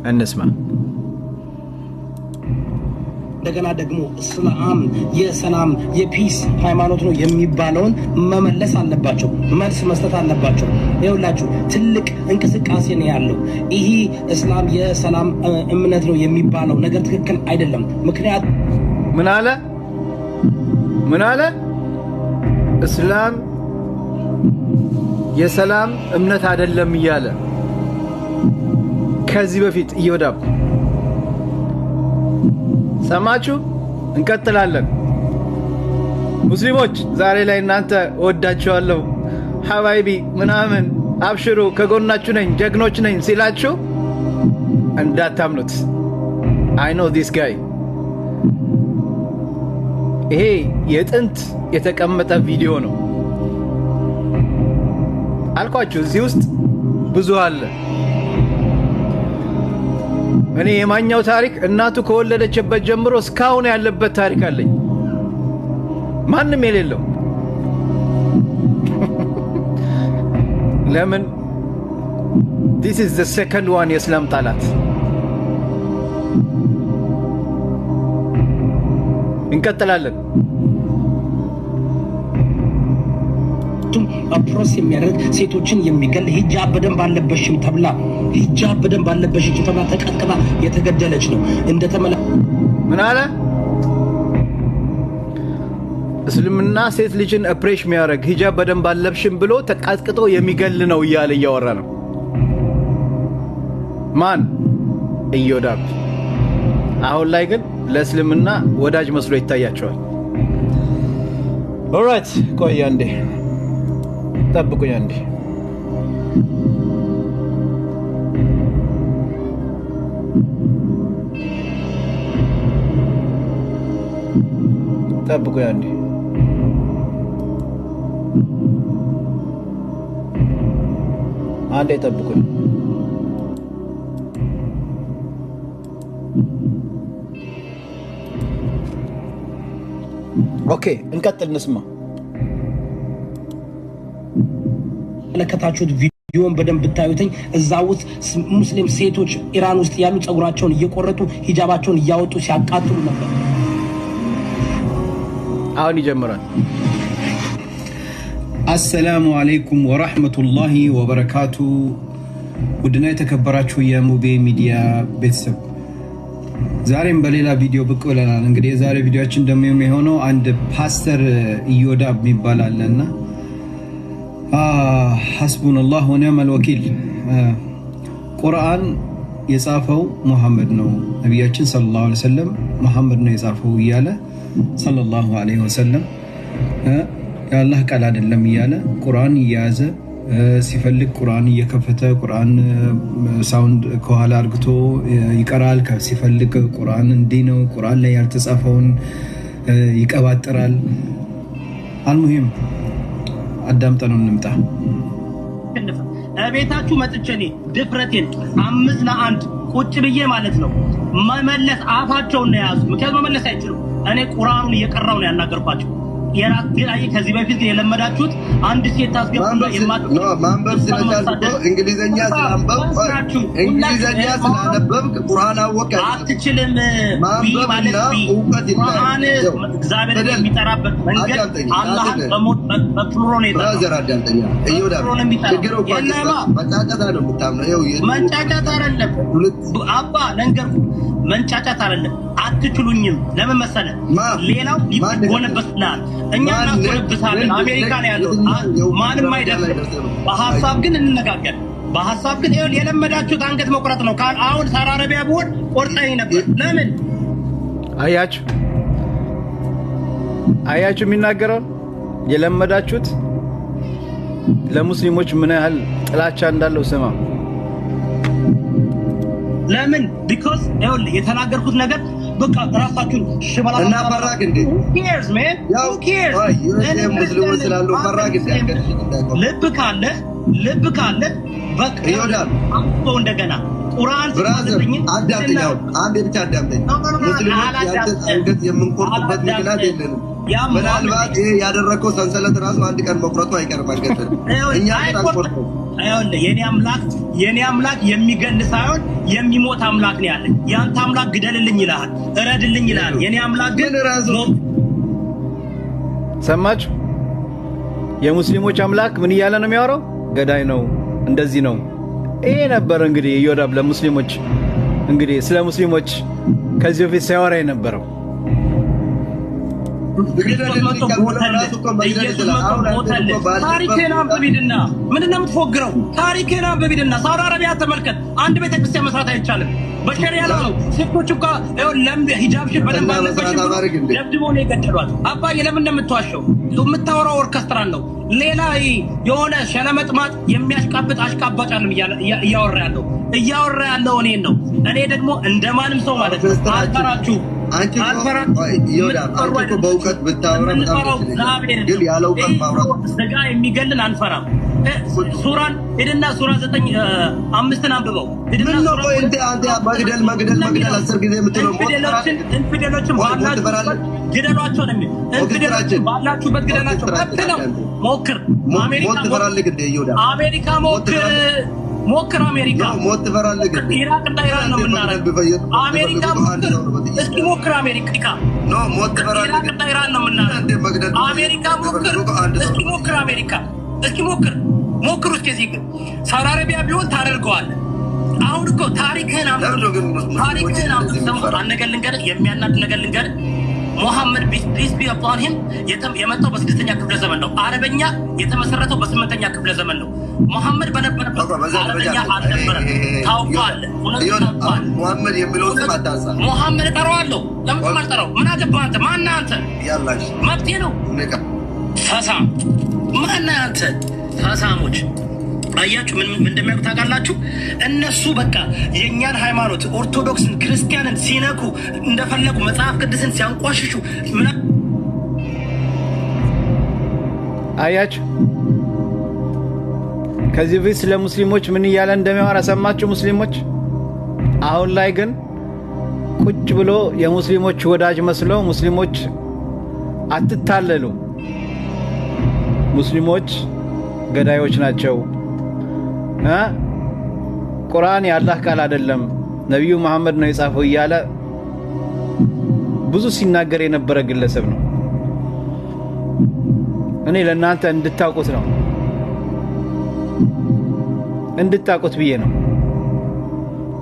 እንስማ። እንደገና ደግሞ እስላም የሰላም የፒስ ሃይማኖት ነው የሚባለውን መመለስ አለባቸው፣ መልስ መስጠት አለባቸው። ይኸውላችሁ ትልቅ እንቅስቃሴ ነው ያለው። ይሄ እስላም የሰላም እምነት ነው የሚባለው ነገር ትክክል አይደለም። ምክንያቱም ምን አለ? እስላም የሰላም እምነት አይደለም እያለ ከዚህ በፊት እየወዳብ ሰማችሁ። እንቀጥላለን። ሙስሊሞች ዛሬ ላይ እናንተ እወዳችኋለሁ ሐባይቢ ምናምን አብሽሩ ከጎናችሁ ነኝ ጀግኖች ነኝ ሲላችሁ እንዳታምኑት። I know this guy። ይሄ የጥንት የተቀመጠ ቪዲዮ ነው አልኳችሁ። እዚህ ውስጥ ብዙ አለ። እኔ የማኛው ታሪክ እናቱ ከወለደችበት ጀምሮ እስካሁን ያለበት ታሪክ አለኝ፣ ማንም የሌለው። ለምን? this is the second one የእስላም ጠላት። እንቀጥላለን። አፕሮስ የሚያደርግ ሴቶችን የሚገል ሂጃብ በደንብ አለበሽም ተብላ ተቀጥቅጣ የተገደለች ነው። ምን አለ? እስልምና ሴት ልጅን አፕሬሽ የሚያደርግ ሂጃብ በደንብ አለብሽም ብሎ ተቀጥቅጦ የሚገል ነው እያለ እያወራ ነው። ማን? ኢዮዳብ። አሁን ላይ ግን ለእስልምና ወዳጅ መስሎ ይታያቸዋል። ኦልራይት፣ ቆይ አንዴ ጠብቁኝ አንዴ። ጠብቁኝ አንዴ። አንዴ ጠብቁኝ። ኦኬ እንቀጥል፣ እንስማ። ለከታችሁት ቪዲዮን በደንብ ብታዩትኝ እዛ ውስጥ ሙስሊም ሴቶች ኢራን ውስጥ ያሉ ጸጉራቸውን እየቆረጡ ሂጃባቸውን እያወጡ ሲያቃጥሉ ነበር። አሁን ይጀምራል። አሰላሙ አለይኩም ወራህመቱላሂ ወበረካቱ። ውድና የተከበራችሁ የሙቤ ሚዲያ ቤተሰብ ዛሬም በሌላ ቪዲዮ ብቅ ብለናል። እንግዲህ የዛሬ ቪዲዮአችን ደግሞ የሚሆነው አንድ ፓስተር ኢዮዳብ የሚባል አለና ሐስቡነላህ ወኒዕመል ወኪል። ቁርአን የጻፈው ሙሐመድ ነው፣ ነቢያችን ሰለላሁ ዐለይሂ ወሰለም ሙሐመድ ነው የጻፈው እያለ ሰለላሁ ዐለይሂ ወሰለም የአላህ ቃል አይደለም እያለ ቁርአን እየያዘ ሲፈልግ ቁርአን እየከፈተ ቁርአን ሳውንድ ከኋላ አርግቶ ይቀራል። ሲፈልግ ቁርአን እንዲህ ነው፣ ቁርአን ላይ ያልተጻፈውን ይቀባጥራል። አልሙሂም አዳምጠነው እንምጣ። ቤታችሁ መጥቼ እኔ ድፍረቴን 5-1 ቁጭ ብዬ ማለት ነው መመለስ አፋቸውን ነው ያዙ። ምክንያቱም መመለስ አይችሉም። እኔ ቁርአኑን እየቀራው ነው ያናገርኳቸው። የራስ ላይ ከዚህ በፊት የለመዳችሁት አንድ ሴት ታስገቡና ማንበብ ስለቻልኩ እንግሊዘኛ ስላነበብክ ቁርአን አወቀ አትችልም። ማንበብና እውቀት ቁርአን እግዚአብሔር የሚጠራበት መንገድ አላህ በሞት በፕሉሮ ነው ብራዘር አዳምጠኛ እዮዳብ ችግሩ መንጫጫት አይደለም የምታምነው። መንጫጫት አይደለም አባ ለንገርኩ፣ መንጫጫት አይደለም። አትችሉኝም። ለምን መሰለ? ሌላው ይጎነበስናል፣ እኛ እናጎነብሳለን። አሜሪካ ነው ያለው፣ ማንም አይደርስም። በሐሳብ ግን እንነጋገር። በሐሳብ ግን የለመዳችሁት አንገት መቁረጥ ነው። አሁን ሳራ አረቢያ ብሆን ቆርጠኝ ነበር። ለምን? አያችሁ የሚናገረው የለመዳችሁት ለሙስሊሞች ምን ያህል ጥላቻ እንዳለው ስማ። ለምን? ቢኮዝ ይኸውልህ የተናገርኩት ነገር በቃ ራሳችሁን ሽባላ እና ፈራግ እንዴ ኬርስ ማን who cares ሙስሊሞች ስላሉ ፈራግ እንዴ ልብ ካለ በቃ ይወዳል። አንተ እንደገና ቁርአን ሲያዘኝ አዳምጠኝ። አንዴ ብቻ አዳምጠኝ። ሙስሊሞች ያንተ አንገት የምንቆርጥበት ምክንያት የለንም። ምናልባት ይሄ ያደረከው ሰንሰለት ራሱ አንድ ቀን መቁረጡ አይቀርም አንገት እኛ ታቆርጥ አይወልደ የኔ አምላክ የሚገል ሳይሆን የሚሞት አምላክ ነው ያለኝ ያንተ አምላክ ግደልልኝ ይላል እረድልኝ ይላል የኔ አምላክ ግን ራሱ ሰማችሁ የሙስሊሞች አምላክ ምን ይያለ ነው የሚያወራው ገዳይ ነው እንደዚህ ነው ይሄ ነበር እንግዲህ ኢዮዳብ ለሙስሊሞች እንግዲህ ስለ ሙስሊሞች ከዚህ በፊት ሲያወራ የነበረው ታሪክና በቢድና ምንድነው የምትፎግረው ታሪክና በቢድና ሳውዲ አረቢያ ተመልከት አንድ ቤተክርስቲያን መስራት አይቻልም በሸሪዓ ነው ሴቶች እንኳ ለምን ሂጃብሽን በደንብ አለበሽም ደብድቦ ነው የገደሏት አባዬ ለምን እንደምትዋሸው የምታወራው ኦርኬስትራን ነው ሌላ የሆነ ሸለመጥማጥ የሚያሽቃብጥ አሽቃባጭ አለም እያወራ ያለው እኔን ነው እኔ ደግሞ እንደማንም ሰው ማለት ነው አልፈራችሁ አንቺ በእውቀት ብታወራ በጣም ግን ያለው ቀን ማውራት ስጋ የሚገልን አንፈራም ሱራን ሄደና ሱራ 9:5 አንብበው ሄደና ሱራ መግደል 10 ጊዜ የምትለው እንፍደሎችን ባላችሁበት ግደሏቸው ነው እንፍደሎችን ባላችሁበት ግደላቸው ነው ሞክር አሜሪካ ሞክር አሜሪካ ሞት ትፈራለህ ኢራቅ እንዳይራን ነው የምናረገው አሜሪካ እስኪ ሞክር አሜሪካ ኖ ሞት ትፈራለህ ኢራቅ እንዳይራን ነው የምናረገው አሜሪካ እስኪ ሞክር አሜሪካ እስኪ ሞክር እስኪ እዚህ ሳውዲ አረቢያ ቢሆን ታደርገዋለህ አሁን እኮ ታሪክህን አንገል ልንገርህ የሚያናድ ነገር ልንገርህ ሙሐመድ ፒስ ቢ አፖን ሂም የመጣው በ6ኛ ክፍለ ዘመን ነው አረበኛ የተመሰረተው በ8ኛ ክፍለ ዘመን ነው ሙሐመድ በነበረበት አረበኛ አልነበረም ታውቃለህ ሙሐመድ የሚለው ስም አታንሳ ሙሐመድ ጠራዋለሁ ለምን ማልጠራው ምን አገባህ አንተ ማን አንተ ያላሽ መብቴ ነው ፈሳም ማን አንተ ፈሳሞች አያችሁ ምን እንደሚያውቁ ታውቃላችሁ እነሱ በቃ የኛን ሃይማኖት ኦርቶዶክስን ክርስቲያንን ሲነኩ እንደፈለጉ መጽሐፍ ቅዱስን ሲያንቋሽሹ አያችሁ ከዚህ በፊት ስለ ሙስሊሞች ምን ይያለ እንደሚያወራ ሰማችሁ ሙስሊሞች አሁን ላይ ግን ቁጭ ብሎ የሙስሊሞች ወዳጅ መስሎ ሙስሊሞች አትታለሉ ሙስሊሞች ገዳዮች ናቸው ቁርአን የአላህ ቃል አይደለም ነብዩ መሐመድ ነው የጻፈው ይያለ ብዙ ሲናገር የነበረ ግለሰብ ነው እኔ ለእናንተ እንድታውቁት ነው እንድታውቁት ብዬ ነው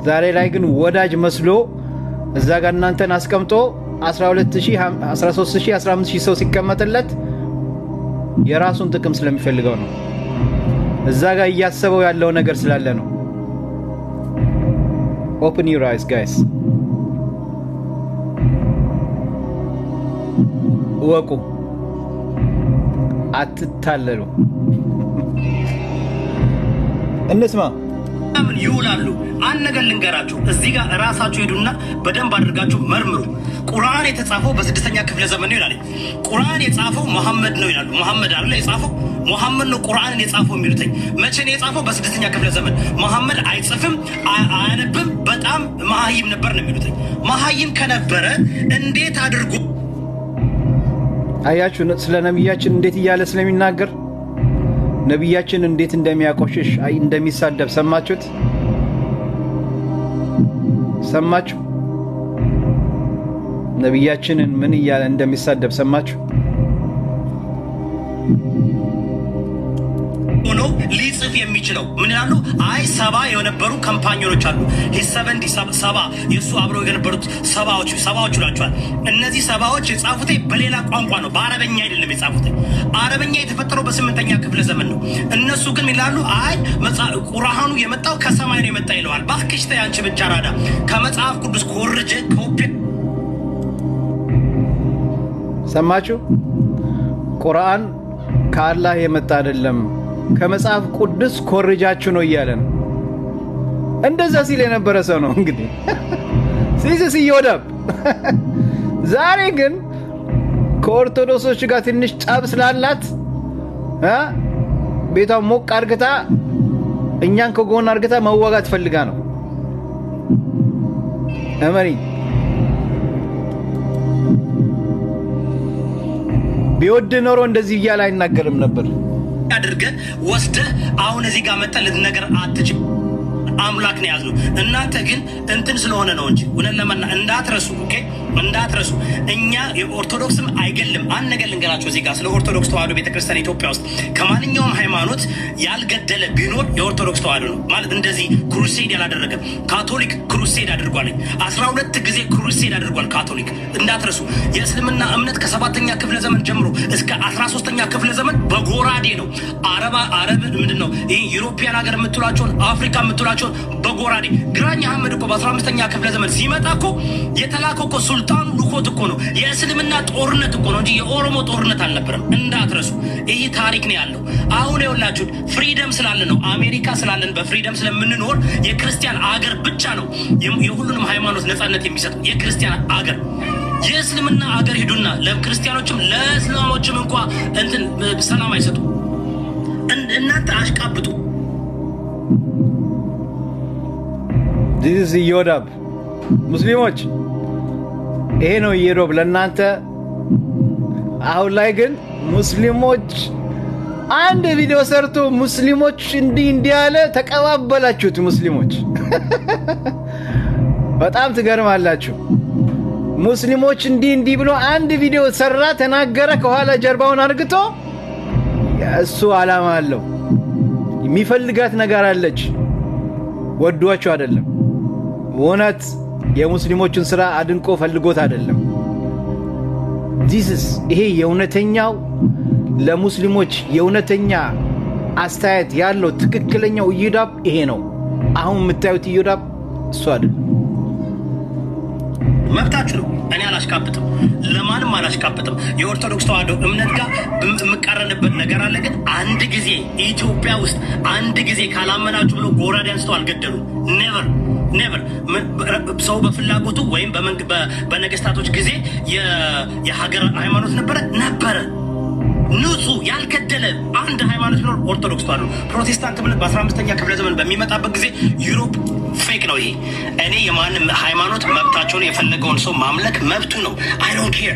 ዛሬ ላይ ግን ወዳጅ መስሎ እዛ ጋር እናንተን አስቀምጦ 12000 13000 15000 ሰው ሲቀመጥለት የራሱን ጥቅም ስለሚፈልገው ነው እዛ ጋር እያሰበው ያለው ነገር ስላለ ነው open your eyes guys ወቁ አትታለሉ እንስማ ምን ይውላሉ አንገል ልንገራችሁ እዚህ ጋር ራሳችሁ ሄዱና በደንብ አድርጋችሁ መርምሩ ቁርአን የተጻፈው በ6ኛ ክፍለ ዘመን ነው ይላል ቁርአን የጻፈው መሐመድ ነው ይላሉ መሐመድ አይደል የጻፈው መሐመድ ነው ቁርአንን የጻፈው የሚሉትኝ መቼ ነው የጻፈው በ6ኛ ክፍለ ዘመን መሐመድ አይጽፍም አያነብም በጣም መሐይም ነበር ነው የሚሉትኝ መሐይም ከነበረ እንዴት አድርጉ አያችሁ ስለ ነብያችን እንዴት ይያለ ስለሚናገር ነብያችን እንዴት እንደሚያቆሽሽ እንደሚሳደብ ሰማችሁት ሰማችሁ ነብያችንን ምን ይያለ እንደሚሳደብ ሰማችሁ ሆኖ ሊጽፍ የሚችለው ምን ይላሉ አይ 70 የነበሩ ካምፓኒዎች አሉ የ70 የሱ አብረው የነበሩት ሰባዎች ናቸው እነዚህ ሰባዎች የጻፉት በሌላ ቋንቋ ነው በአረበኛ አይደለም የጻፉት አረበኛ የተፈጠረው በ8ኛ ክፍለ ዘመን ነው እነሱ ግን ይላሉ አይ ቁርአኑ የመጣው ከሰማይ ነው የመጣ ይለዋል ባክሽ ታያንቺ ብቻ ራዳ ከመጽሐፍ ቅዱስ ኮርጀ ኮፒ ሰማችሁ ቁርአን ከአላህ የመጣ አይደለም ከመጽሐፍ ቅዱስ ኮርጃችሁ ነው ይያለን እንደዛ ሲል የነበረ ሰው ነው እንግዲህ ሲስ ይወዳብ ዛሬ ግን ከኦርቶዶክሶች ጋር ትንሽ ጫብ ስላላት ቤቷ ሞቅ አርግታ እኛን ከጎን አርግታ መዋጋት ፈልጋ ነው እመኒ ቢወድ ኖሮ እንደዚህ እያለ አይናገርም ነበር። አድርገህ ወስደህ አሁን እዚህ ጋር መጣ ልትነገር አትችል። አምላክ ነው ያዝነው። እናንተ ግን እንትን ስለሆነ ነው እንጂ ወለን ለማና እንዳትረሱ። ኦኬ እንዳትረሱ። እኛ የኦርቶዶክስም አይገልም። አንድ ነገር ልንገራችሁ እዚህ ጋር ስለ ኦርቶዶክስ ተዋህዶ ቤተክርስቲያን ኢትዮጵያ ውስጥ ከማንኛውም ሃይማኖት ያልገደለ ቢኖር የኦርቶዶክስ ተዋህዶ ነው ማለት። እንደዚህ ክሩሴድ ያላደረገ ካቶሊክ ክሩሴድ አድርጓል። 12 ጊዜ ክሩሴድ አድርጓል ካቶሊክ። እንዳትረሱ። የእስልምና እምነት ከ7ኛ ክፍለ ዘመን ጀምሮ እስከ 13ኛ ክፍለ ዘመን በጎራዴ ነው። አረብ ምንድነው ይሄ ዩሮፒያን ሀገር የምትሏቸውን አፍሪካ የምትሏቸው በጎራዴ ግራኝ አህመድ እኮ በ15ኛ ክፍለ ዘመን ሲመጣ እኮ የተላከው እኮ ሱልጣኑ ልኮት እኮ ነው። የእስልምና ጦርነት እኮ ነው እንጂ የኦሮሞ ጦርነት አልነበረም። እንዳትረሱ። ይሄ ታሪክ ነው ያለው። አሁን ይኸውላችሁ ፍሪደም ስላለን ነው አሜሪካ ስላለን በፍሪደም ስለምንኖር የክርስቲያን አገር ብቻ ነው የሁሉንም ሃይማኖት ነፃነት የሚሰጥ የክርስቲያን አገር። የእስልምና አገር ሂዱና ለክርስቲያኖችም ለእስላሞችም እንኳ እንትን ሰላም አይሰጡ። እናንተ አሽቃብጡ። ዲስ ኢዮዳብ ሙስሊሞች ይሄ ነው ኢዮዳብ ለእናንተ። አሁን ላይ ግን ሙስሊሞች አንድ ቪዲዮ ሰርቶ ሙስሊሞች እንዲህ ያለ ተቀባበላችሁት። ሙስሊሞች በጣም ትገርማላችሁ። ሙስሊሞች እንዲህ ብሎ አንድ ቪዲዮ ሰራ፣ ተናገረ፣ ከኋላ ጀርባውን አርግቶ እሱ ዓላማ አለው። የሚፈልጋት ነገር አለች። ወዷቸው አይደለም። እውነት የሙስሊሞችን ስራ አድንቆ ፈልጎት አይደለም። ጂሰስ ይሄ የእውነተኛው ለሙስሊሞች የእውነተኛ አስተያየት ያለው ትክክለኛው ኢዮዳብ ይሄ ነው። አሁን የምታዩት ኢዮዳብ እሱ አይደለም። መብታችሁ ነው። እኔ አላሽቃብጥም፣ ለማንም አላሽቃብጥም። የኦርቶዶክስ ተዋህዶ እምነት ጋር የምቃረንበት ነገር አለ። ግን አንድ ጊዜ ኢትዮጵያ ውስጥ አንድ ጊዜ ካላመናችሁ ብሎ ጎራዴ አንስተው አልገደሉም። ኔቨር ኔቨር። ሰው በፍላጎቱ ወይም በነገስታቶች ጊዜ የሀገር ሃይማኖት ነበረ ንጹህ ያልገደለ አንድ ሃይማኖት ቢኖር ኦርቶዶክስ ተዋህዶ። ፕሮቴስታንት እምነት በ15ኛ ክፍለ ዘመን በሚመጣበት ጊዜ ዩሮፕ ፌክ ነው። ይሄ እኔ የማንም ሃይማኖት መብታቸውን የፈለገውን ሰው ማምለክ መብቱ ነው። አይ ዶንት ኬር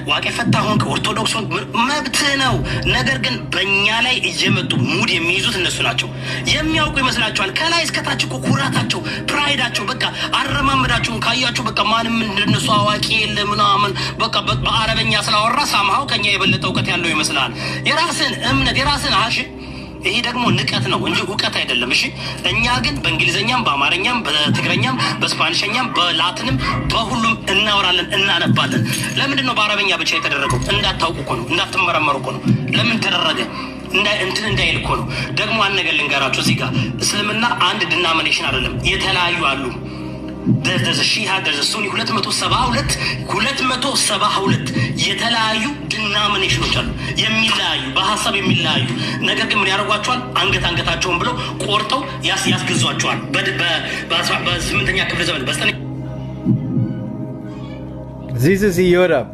ዋቄ ፈታ ሆንክ ኦርቶዶክስ ሆንክ መብት ነው። ነገር ግን በእኛ ላይ እየመጡ ሙድ የሚይዙት እነሱ ናቸው። የሚያውቁ ይመስላቸዋል። ከላይ እስከታች እኮ ኩራታቸው፣ ፕራይዳቸው በቃ አረማመዳቸውን ካያቸው በቃ ማንም እንደነሱ አዋቂ የለ ምናምን በቃ በአረበኛ ስላወራ ሳምሃው ከኛ የበለጠ እውቀት ያለው ይመስላል። የራስን እምነት የራስን ይሄ ደግሞ ንቀት ነው እንጂ እውቀት አይደለም። እሺ እኛ ግን በእንግሊዘኛም በአማርኛም በትግረኛም በስፓኒሽኛም በላቲንም በሁሉም እናወራለን እናነባለን። ለምንድን ነው በአረበኛ ብቻ የተደረገው? እንዳታውቁ እኮ ነው፣ እንዳትመረመሩ እኮ ነው። ለምን ተደረገ እንትን እንዳይል እኮ ነው። ደግሞ አንድ ነገር ልንገራችሁ እዚህ ጋር እስልምና አንድ ዲናሚኔሽን አይደለም፣ የተለያዩ አሉ። ሺሃ ሱኒ 272 የተለያዩ ዲናሚኔሽኖች አሉ፣ የሚለያዩ በሀሳብ የሚለያዩ ነገር ግን ምን ያደርጓቸዋል? አንገታቸውን ብለው ቆርጠው ያስገዟቸዋል። በ8ኛ ክፍለ ዘመን ዚስ ኢዮዳብ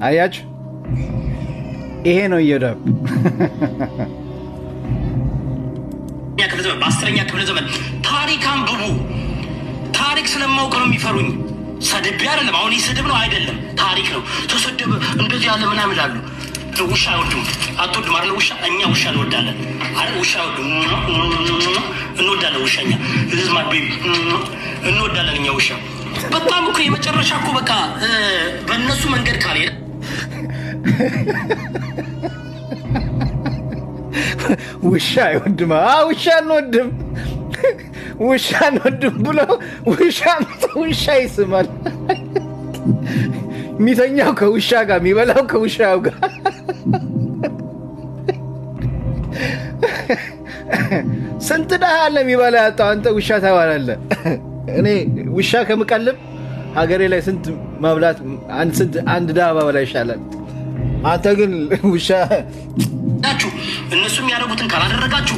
አያችሁ፣ ይሄ ነው ኢዮዳብ። በ10ኛ ክፍለ ዘመን ታሪክ አንብቡ። ታሪክ ስለማውቅ ነው የሚፈሩኝ። ሰድቤ አይደለም። አሁን ይህ ስድብ ነው አይደለም፣ ታሪክ ነው። ተሰደበ እንደዚህ ያለ ምናምን ይላሉ። ውሻ አይወዱም። አትወድም አይደል? ውሻ እኛ ውሻ እንወዳለን አይደል? ውሻ አይወዱም። እንወዳለን። ውሻኛ ዝም ማቤ እንወዳለን እኛ ውሻ። በጣም እኮ የመጨረሻ እኮ በቃ በእነሱ መንገድ ካልሄደ ውሻ አይወድም። ውሻ አንወድም፣ ውሻ አንወድም ብሎ ውሻ ይስማል። የሚተኛው ከውሻ ጋር፣ የሚበላው ከውሻው ጋር። ስንት ደሃ አለ የሚበላ ያጣው፣ አንተ ውሻ ታባላለህ። እኔ ውሻ ከምቀልብ ሀገሬ ላይ ስንት መብላት አንድ ደሃ ባበላ ይሻላል። አንተ ግን ውሻ ናችሁ። እነሱ የሚያደርጉትን ካላደረጋችሁ፣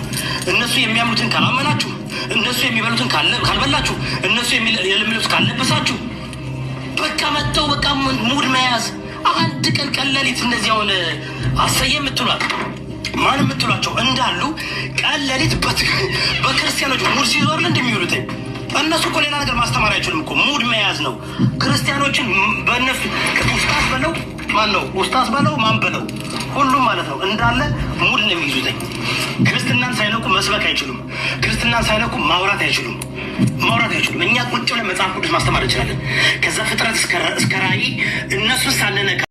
እነሱ የሚያምኑትን ካላመናችሁ፣ እነሱ የሚበሉትን ካልበላችሁ፣ እነሱ የሚለብሱት ካልለበሳችሁ፣ በቃ መጥተው በቃ ሙድ መያዝ። አንድ ቀን ቀለሊት እነዚህ አሁን አሰየ የምትሏል ማን የምትሏቸው እንዳሉ ቀለሊት በክርስቲያኖች ሙድ ሲዞር እንደሚውሉት እነሱ እኮ ሌላ ነገር ማስተማር አይችሉም እኮ ሙድ መያዝ ነው። ክርስቲያኖችን በእነሱ ኡስታዝ በለው ማን ነው ኡስታዝ በለው ማን በለው ሁሉም ማለት ነው እንዳለ ሙድ ነው የሚይዙትኝ። ክርስትናን ሳይነቁ መስበክ አይችሉም። ክርስትናን ሳይነቁ ማውራት አይችሉም። እኛ ቁጭ ብለን መጽሐፍ ቅዱስ ማስተማር እንችላለን። ከዛ ፍጥረት እስከ ራእይ እነሱን ሳንነካ